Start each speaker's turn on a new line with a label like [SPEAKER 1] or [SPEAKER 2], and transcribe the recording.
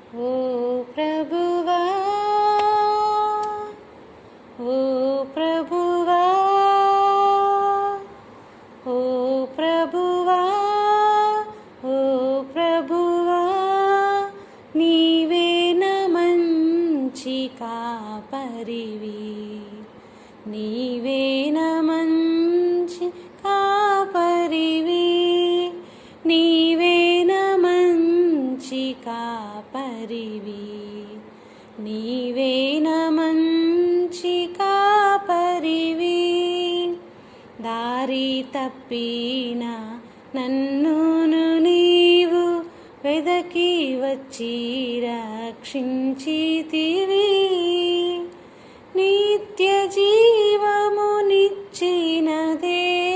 [SPEAKER 1] ఓ ప్రభువా, ఓ ప్రభువా, ఓ ప్రభువా, ఓ ప్రభువా, నీవే నా మంచి కాపరివి, నీవే నా మంచి కాపరివి, నీవే నా మంచి కాపరివి, నీవే నా మంచి కాపరివి. దారి తప్పిన నన్నును నీవు వెదకి వచ్చి రక్షించితివి, నిత్య జీవమునిచ్చిన దేవా,